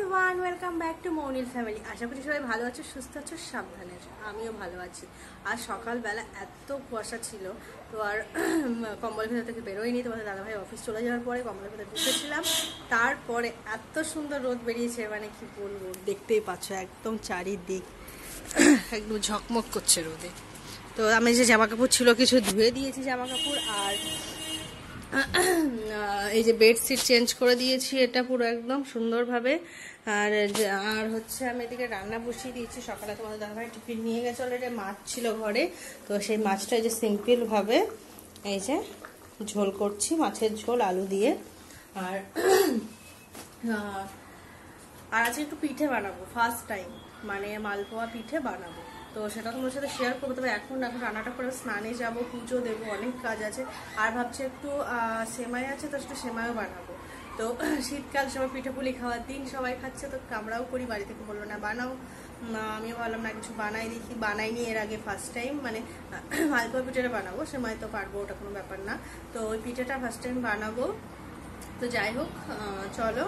Everyone, welcome back to Mounil family. আশা করি সবাই ভালো আছো, সুস্থ আছো, সাবধানে আছো। আমিও ভালো আছি। আর সকালবেলা এত কুয়াশা ছিল, তো আর কম্বলের ভেতর থেকে বেরোয়নি। তোমাদের দাদাভাই অফিস চলে যাওয়ার পরে কম্বলের ভেতর ঢুকেছিলাম, তারপরে এত সুন্দর রোদ বেরিয়েছে, মানে কি বলবো, দেখতেই পাচ্ছ একদম চারিদিক একদম ঝকমক করছে রোদে। তো আমি যে জামা কাপড় ছিল কিছু ধুয়ে দিয়েছি জামা কাপড়, আর এই যে বেডশিট চেঞ্জ করে দিয়েছি, এটা পুরো একদম সুন্দরভাবে। আর আর হচ্ছে আমি এদিকে রান্না বসিয়ে দিয়েছি। সকালে তোমাদের দাদাভাই টিফিন নিয়ে গেছে অলরেডি, মাছ ছিল ঘরে, তো সেই মাছটা এই যে সিম্পলভাবে এই যে ঝোল করছি, মাছের ঝোল আলু দিয়ে। আর আর আজকে একটু পিঠে বানাবো, ফার্স্ট টাইম, মানে মালপোয়া পিঠে বানাবো। তো সেটা তোমার সাথে শেয়ার করবো। তবে এখন রান্নাটা করে স্নানে যাব, পুজো দেবো, অনেক কাজ আছে। আর ভাবছি একটু সেমাই আছে, তো একটু সেমাইও বানাবো। তো শীতকাল সবাই পিঠে পুলি খাওয়ার দিন, সবাই খাচ্ছে, তো আমরাও করি। বাড়ি থেকে বললো না বানাও, আমিও ভাবলাম না কিছু বানাই দেখি। বানাইনি এর আগে, ফার্স্ট টাইম, মানে মালপোয়া পিঠেটা বানাবো, সেমাই তো পারবো, ওটা কোনো ব্যাপার না। তো ওই পিঠেটা ফার্স্ট টাইম বানাবো। তো যাই হোক, চলো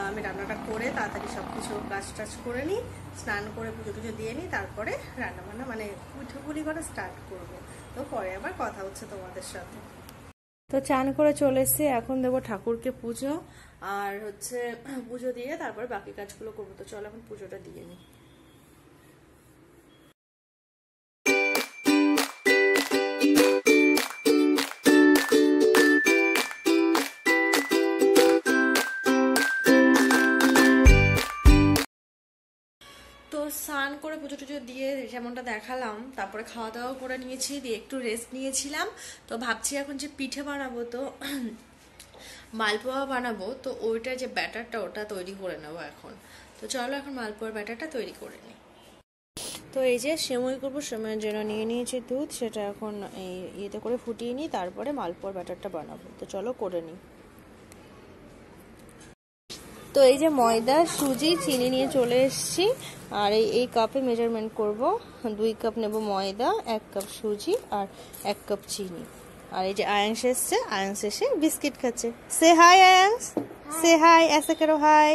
আমি রান্নাটা করে তাড়াতাড়ি সব কিছু কাজ টাজ করে নিই, স্নান করে পুজো টুজো দিয়ে নিই, তারপরে রান্নাবান্না মানে পিঠেপুলি করা স্টার্ট করব। তো পরে আবার কথা হচ্ছে তোমাদের সাথে। তো চান করে চলে এসেছি, এখন দেবো ঠাকুরকে পুজো, আর হচ্ছে পুজো দিয়ে তারপর বাকি কাজগুলো করবো। তো চলো এখন পুজোটা দিয়ে নিই। তো স্নান করে পুজো টুজো দিয়ে যেমনটা দেখালাম, তারপরে খাওয়া দাওয়া করে নিয়েছি, দিয়ে একটু রেস্ট নিয়েছিলাম। তো ভাবছি এখন যে পিঠে বানাবো, তো মালপোয়া বানাবো, তো ওইটা যে ব্যাটারটা ওটা তৈরি করে নেবো এখন। তো চলো এখন মালপোয়ার ব্যাটারটা তৈরি করে নিই। তো এই যে সেমই করবো, সেমইয়ের জন্য নিয়ে নিয়েছি দুধ, সেটা এখন এই ইয়েতে করে ফুটিয়ে নিই, তারপরে মালপোয়ার ব্যাটারটা বানাবো। তো চলো করে নিই। তো এই যে ময়দা, সুজি, চিনি নিয়ে চলে এসেছি। আর এই কাপে মেজারমেন্ট করব, 2 কাপ নেব ময়দা, 1 কাপ সুজি আর 1 কাপ চিনি। আর এই যে আয়াংশ এসছে, আয়াংশ এসে বিস্কিট খাচ্ছে। সে হাই আয়াংশ, সে হাই, ऐसे करो हाय।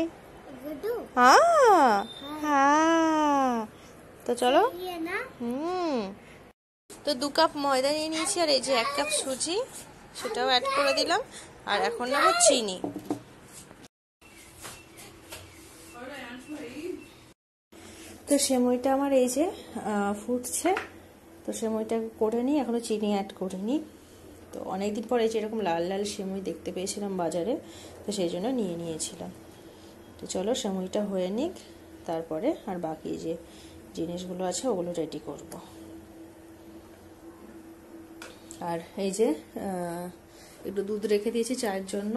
हाँ हाँ, তো চলো। তো 2 কাপ ময়দা নিয়ে নিয়েছি, আর এই যে 1 কাপ সুজি, সেটাও অ্যাড করে দিলাম। আর এখন নেব চিনি। তো সেমইটা আমার এই যে ফুটছে, তো সেমইটা করে নিই, এখনো চিনি অ্যাড করিনি। তো অনেকদিন পরে যে এরকম লাল লাল সেমই দেখতে পেয়েছিলাম বাজারে, তো সেই জন্য নিয়ে নিয়েছিলাম। তো চলো সেমইটা হয়ে নিক, তারপরে আর বাকি যে জিনিসগুলো আছে ওগুলো রেডি করব। আর এই যে একটু দুধ রেখে দিয়েছি চায়ের জন্য।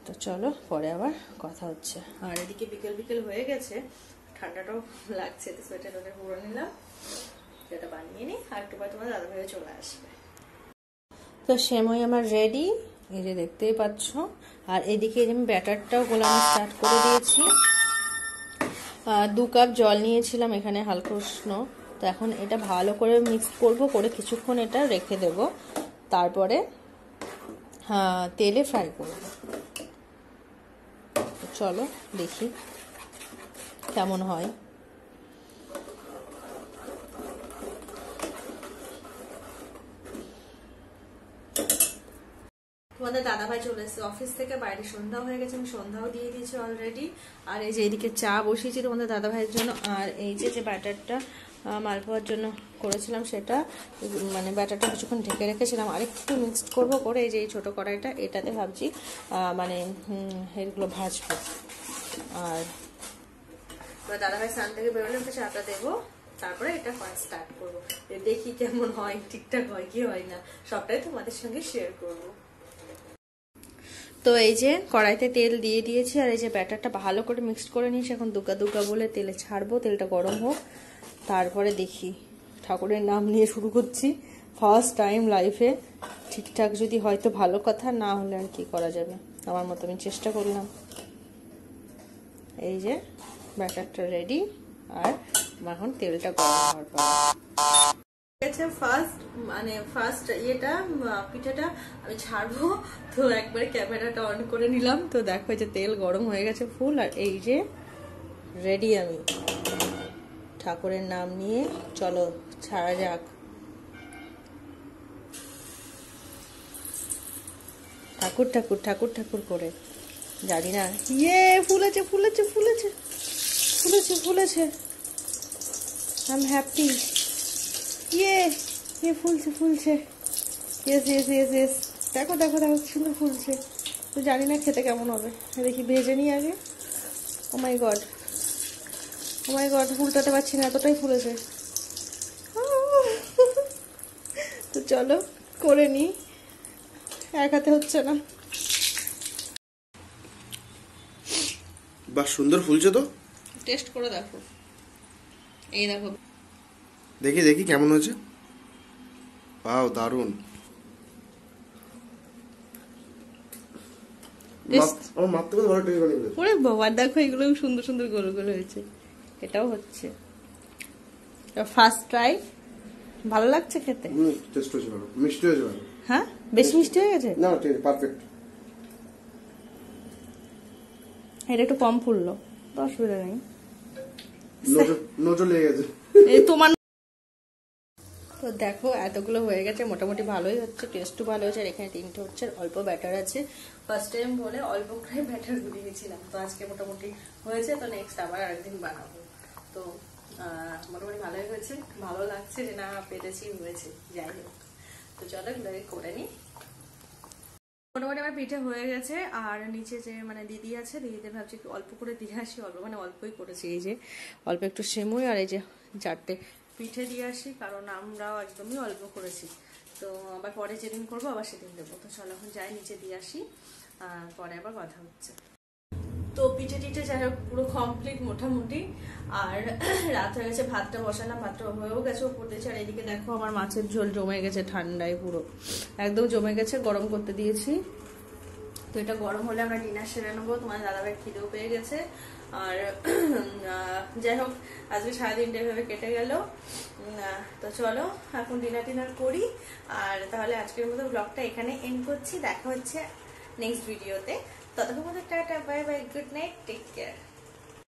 তো চলো পরে আবার কথা হচ্ছে। আর এদিকে বিকেল বিকেল হয়ে গেছে, ঠান্ডাটাও লাগছে, তো সোয়েটার টোয়েটার পরে নিলাম, সেটা বানিয়ে নিই, আর একটু পরে তোমার দাদা ভাই চলে আসবে। তো সেমই আমার রেডি, এই যে দেখতেই পাচ্ছ। আর এদিকে আমি ব্যাটারটাও গোলানো স্টার্ট করে দিয়েছি। 2 কাপ জল নিয়েছিলাম এখানে, হালকা উষ্ণ। তো এখন এটা ভালো করে মিক্স করব, করে কিছুক্ষণ এটা রেখে দেব, তারপরে তেলে ফ্রাই করব। চলো দেখি কেমন হয়। তোমাদের দাদাভাই চলে এসেছে অফিস থেকে, বাইরে সন্ধ্যা হয়ে গেছে, আমি সন্ধ্যাও দিয়ে দিয়েছি অলরেডি। আর এই যে এদিকে চা বসিয়েছি তোমাদের দাদাভাইয়ের জন্য। আর এই যে ব্যাটারটা মালপোয়ার জন্য করেছিলাম, সেটা মানে ব্যাটারটা কিছুক্ষণ ঢেকে রেখেছিলাম, আর একটু মিক্সড করবো, করে এই যে এই ছোটো কড়াইটা, এটাতে ভাবছি মানে এগুলো ভাজবো। আর দাদাভাই স্নান থেকে বেরোলে ওকে চাটা দেবো, তারপরে এটা স্টার্ট করবো। দেখি কেমন হয়, ঠিকঠাক হয় কি হয় না, সবটাই তোমাদের সঙ্গে শেয়ার করবো। তো এই যে কড়াইতে তেল দিয়ে দিয়েছি, আর এই যে ব্যাটারটা ভালো করে মিক্সড করে নিয়েছি। এখন দুগা দুগা বলে তেলে ছাড়বো, তেলটা গরম হোক, তারপরে দেখি। ঠাকুরের নাম নিয়ে শুরু করছি, ফার্স্ট টাইম লাইফে। ঠিকঠাক যদি হয়তো ভালো কথা, না হলে আর কি করা যাবে, আমার মতো আমি চেষ্টা করলাম। এই যে ব্যাটারটা রেডি, আর এখন তেলটা গরম হওয়ার পর গেছে ফার্স্ট ইয়েটা পিঠাটা আমি ছাড়বো, তো একবারে ক্যামেরাটা অন করে নিলাম। তো দেখো যে তেল গরম হয়ে গেছে ফুল, আর এই যে রেডি আমি ঠাকুরের নাম নিয়ে চলো ছাড়া যাক। ঠাকুর ঠাকুর ঠাকুর ঠাকুর করে জানি না। ইয়ে ফুলেছে ফুলেছে ফুলেছে ফুলেছে ফুলেছে, আই এম হ্যাপি। ইয়ে ইয়ে ফুলছে ফুলছে, ইয়েস ইয়েস ইয়েস ইয়েস, দেখো দেখো দেখো সুন্দর ফুলছে। তো জানি না খেতে কেমন হবে, দেখি ভেজে নিই আগে। ও মাই গড, ও মাই গড, ফুলটাতে পারছি না, এতটাই ফুলেছে। তো চলো করে নিই, এক হাতে হচ্ছে না। বাহ সুন্দর ফুলছে তো, টেস্ট করে দেখো। এই দেখো, দেখি দেখি কেমন হয়েছে। ওয়াও দারুন, আমার মাত্র ভালো টেস্ট বানিয়েছে। ওরে বাবা দেখো, এগুলো সুন্দর সুন্দর গোল গোল হয়েছে। এটাও হচ্ছে ফার্স্ট ট্রাই, ভালো লাগছে খেতে। টেস্ট হয়েছে ভালো, মিষ্টি হয়েছে ভালো। হ্যাঁ বেশি মিষ্টি হয়ে গেছে না, ঠিক পারফেক্ট। এটা একটু কম ফুললো, তো অসুবিধা নেই। নজর লেগে গেছে এই তোমার। তো দেখো এতগুলো হয়ে গেছে, মোটামুটি ভালোই হচ্ছে, টেস্টও ভালো হয়েছে। আর এখানে 3টে হচ্ছে, অল্প ব্যাটার আছে। ফার্স্ট টাইম বলে অল্প করে ব্যাটার গুলিয়ে গেছিলাম, তো আজকে মোটামুটি হয়েছে। তো নেক্সট আবার আরেকদিন বানাবো। তো মোটামুটি ভালোই হয়েছে, ভালো লাগছে যে না পেরেছি, হয়েছে। যাই হোক, তো চলো এগুলোকে করে নিই। মোটামুটি আমার পিঠে হয়ে গেছে। আর নিচে যে মানে দিদি আছে, দিদিদের ভাবছি অল্প করে দিয়ে আসি, অল্প মানে অল্পই করেছি। এই যে অল্প একটু সেমুই আর এই যে 4টে পিঠে দিয়ে আসি, কারণ আমরাও একদমই অল্প করেছি। তো আবার পরে যেদিন করবো আবার সেদিন দেবো। তো চলো এখন যাই নিচে দিয়ে আসি, পরে আবার কথা হচ্ছে। তো পিঠে টিঠে যাই হোক পুরো কমপ্লিট মোটামুটি। আর রাত হয়ে গেছে, ভাতটা বসালাম, ভাতটা হয়েও গেছে, উপর দিয়েছে। আর এদিকে দেখো আমার মাছের ঝোল জমে গেছে ঠান্ডায়, পুরো একদম জমে গেছে, গরম করতে দিয়েছি। তো এটা গরম হলে আমরা ডিনার সেরে নেবো। তোমার দাদাভাই খিদেও পেয়ে গেছে। আর যাই হোক আজকে সারাদিনটা এভাবে কেটে গেল। তো চলো এখন ডিনার করি। আর তাহলে আজকের মতো ব্লগটা এখানে এন্ড করছি। দেখা হচ্ছে নেক্সট ভিডিওতে। ততক্ষণ মধ্যে tata, bye bye, good night, take care.